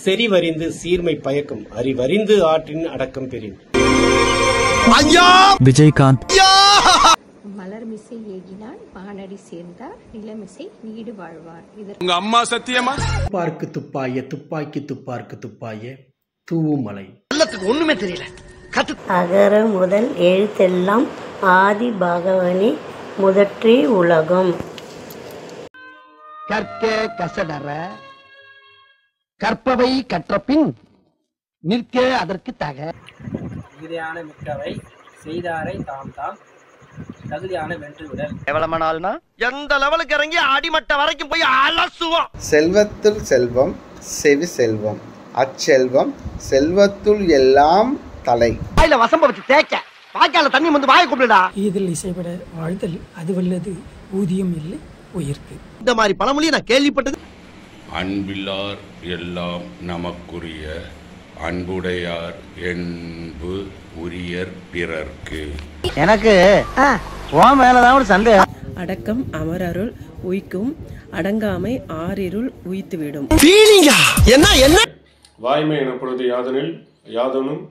செறிவறிந்து சீர்மை பயக்கும் அறிவறிந்து ஆற்றின் அடக்கம் பெறின். விஜயகாந்த். மலர்மிசை ஏகினான் மானடி சேர்ந்தார் நிலமிசை நீடு வாழ்வார். உங்க அம்மா சத்தியமா? துப்பார்க்கு துப்பாய துப்பாக்கி துப்பார்க்கு துப்பாய தூவுமலை. ஒண்ணுமே தெரியல. அகர முதல் எழுத்தெல்லாம் ஆதி பகவனே முதற்றே உலகம். கற்க கசடற கற்பவை கற்றபின் நிற்க அதற்கு தக. தகுதியான மிக்கவை செய்தாரை தாம் தாம் தகுதியான வென்று விடல். எவ்வளவு நாள்னா எந்த லெவலுக்கு இறங்கி அடிமட்ட வரைக்கும் போய் அலசுவோம். செல்வத்துள் செல்வம் செவி செல்வம் அச்செல்வம் செல்வத்துள் எல்லாம் தலை. வாயில வசம்ப வச்சு தேய்க்க வாய்க்கால தண்ணி வந்து வாயை கூப்பிடுடா. இதில் இசைப்பட வாழ்தல் அது வல்லது ஊதியம் இல்லை உயிர்க்கு. இந்த மாதிரி பழமொழியை நான் கேள்விப்பட்டது. அன்பில்லார் எல்லாம் நமக்குரிய அன்புடையார் என்பு உரியர் பிறர்க்கு. எனக்கு உன் மேலதான் ஒரு சந்தேகம். அடக்கம் அமரருள் உய்க்கும் அடங்காமை ஆறிருள் உய்த்துவிடும். என்ன என்ன வாய்மை எனப்படுவது யாதனில் யாதனும்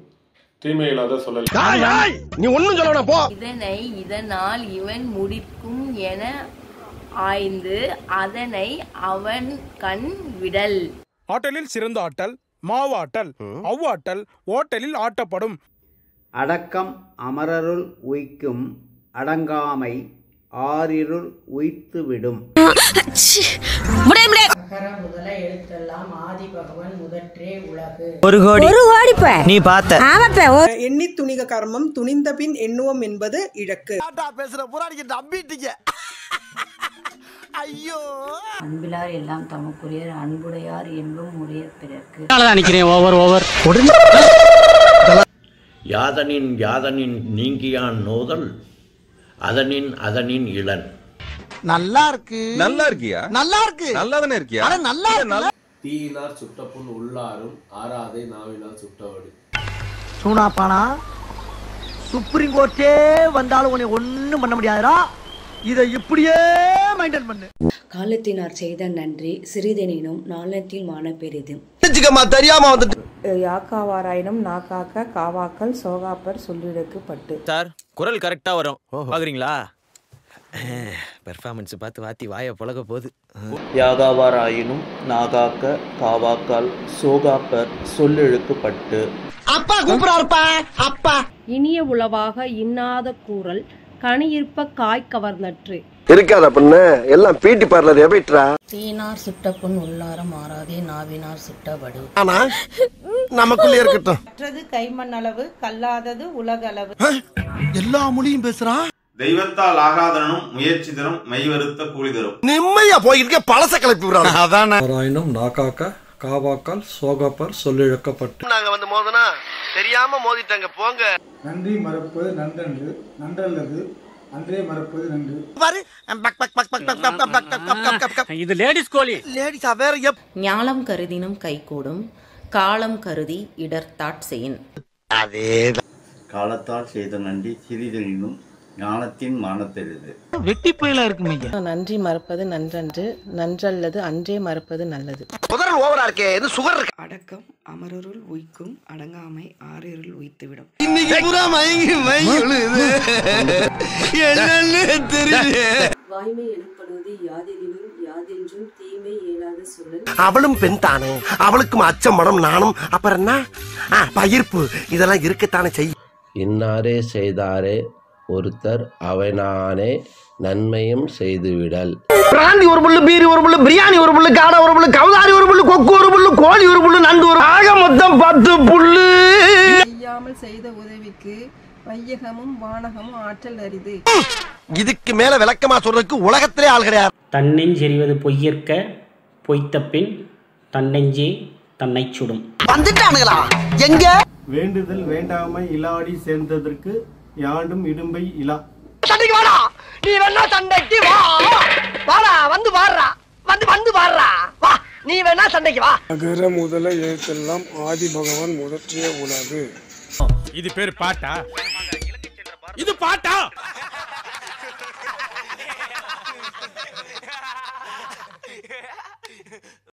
தீமை இல்லாத சொல்லல். நீ ஒண்ணும் சொல்லணும் போ. இதனை இதனால் இவன் முடிக்கும் என ஆய்ந்து அதனை அவன் கண் விடல். ஆட்டலில் சிறந்த ஆட்டல் மாவாட்டல் அவ்வாட்டல் ஓட்டலில் ஆட்டப்படும். அடக்கம் அமரருள் உய்க்கும் அடங்காமை ஆறிருள் உய்த்துவிடும். அகர முதல எழுத்தெல்லாம் ஆதி பகவன் முதற்றே உலகு. ஒரு கோடி நீ பார்த்த எண்ணி துணிக கர்மம் துணிந்த பின் எண்ணுவோம் என்பது இழக்கு. பேசுற புராணிக்கு நம்பிட்டீங்க. ஐயோ அன்பிலார் எல்லாம் தமக்குரியர் அன்புடையார் என்பும் உரியர் பிறர்க்கு. யாதனின் யாதனின் நீங்கியான் நோதல் அதனின் அதனின் இளன். நல்லா இருக்கு. நல்லா இருக்கியா? நல்லா இருக்கு. நல்லா தானே இருக்கியா? நல்லா இருக்கு. தீயினார் சுட்டப்புண் உள்ளாரும் ஆறாதே நாவினால் சுட்டவடு. சூனாப்பானா சுப்ரீம் கோர்ட்டே வந்தாலும் உன்னை ஒண்ணும் பண்ண முடியாதுடா. இதை இப்படியே மெயின்டைன் பண்ணு. காலத்தினார் செய்த நன்றி சிறிதெனினும் நாளத்தில் மான பெரிது. தெரியாம வந்துட்டு யாக்காவாராயினும் நாக்காக்க காவாக்கல் சோகாப்பர் சொல்லிடக்கு பட்டு. சார் குரல் கரெக்டா வரும் பாக்குறீங்களா? பெர்ஃபார்மன்ஸ் பார்த்து வாத்தி வாய புழக போகுது. யாகாவாராயினும் நாகாக்க காவாக்கால் சோகாப்பர் சொல்லெழுக்கப்பட்டு. அப்பா கூப்பிடாருப்பா அப்பா. இனிய உளவாக இன்னாத கூறல் கனியிருப்ப காய் கவர்நற்று. இருக்காத பொண்ணு எல்லாம் பீட்டி பார்லர் எபிட்ரா. தீனார் சுட்ட புண் உள்ளாரம் மாறாதே நாவினார் சுட்டபடு. ஆனா நமக்குள்ளே இருக்கட்டும். மற்றது கைமண் அளவு கல்லாதது உலகளவு. எல்லா மொழியும் பேசுறான். தெய்வத்தால் ஆகாதனும் முயற்சி தரும் மெய்வருத்த கூலி தரும். நிம்மதியா போயிருக்க பழச கிளப்பி விடுறாங்க. அதானே நாக்காக்க காவாக்கால் சோகாப்பர் சொல்லிழக்கப்பட்டு. நாங்க வந்து மோதனா தெரியாம மோதிட்டாங்க போங்க. நன்றி மறப்பது நன்றன்று நன்றல்லது அன்றே மறப்பது நன்று. பாரு இது லேடிஸ் கோலி. லேடிஸா வேற ஞாலம் கருதினும் கைகூடும் காலம் கருதி இடர்த்தாட் செய்யின். அதே காலத்தால் செய்த நன்றி சிறிதெனினும் ஞானத்தின் மானத்தெழுது. வெட்டி பயிலா இருக்குமே. நன்றி மறப்பது நன்றன்று நன்றல்லது அன்றே மறப்பது நல்லது. முதல் ஓவரா இருக்கே இது சுகர் இருக்கு. அடக்கம் அமரருள் உய்க்கும் அடங்காமை ஆறிருள் உய்த்துவிடும். இன்னைக்கு பூரா மயங்கி விழுது. என்னன்னு தெரியல. வாய்மை எனப்படுவது யாதெனினும் யாதென்றும் தீமை இயலாத சொல்லல். அவளும் பெண் தானே அவளுக்கும் அச்சம் மனம் நானும் அப்புறம் என்ன பயிர்ப்பு இதெல்லாம் இருக்கத்தானே செய்யும். இன்னாரே செய்தாரே ஒருத்தர் அவனானே நன்மையும் செய்துவிடல். பிராந்தி ஒரு புல்லு பீரி ஒரு புல்லு பிரியாணி ஒரு புல்லு காடை ஒரு புல்லு கவுதாரி ஒரு புல்லு கொக்கு ஒரு புல்லு கோழி ஒரு புல்லு நண்டு ஒரு ஆக மொத்தம் 10 புல்லு. செய்யாமல் செய்த உதவிக்கு வையகமும் வானகமும் ஆற்றல் அரிது. இதுக்கு மேல விளக்கமா சொல்றதுக்கு உலகத்திலே ஆள் கிடையாது. தன்னெஞ்செறிவது பொய்யற்க பொய்த்த பின் தன்னெஞ்சே தன்னை சுடும். வந்துட்டானுங்களா எங்க? வேண்டுதல் வேண்டாமை இலாடி சேர்ந்ததற்கு யாண்டும் இடும்பை இலா. சண்டைக்கு வாடா. நீ வேணா சண்டைக்கு வா. வாடா வந்து வாடுறா வந்து வாடுறா வா. நீ வேணா சண்டைக்கு வா. அகர முதல எழுத்தெல்லாம் ஆதி பகவான் முதற்றிய உலகு. இது பேர் பாட்டா? இது பாட்டா?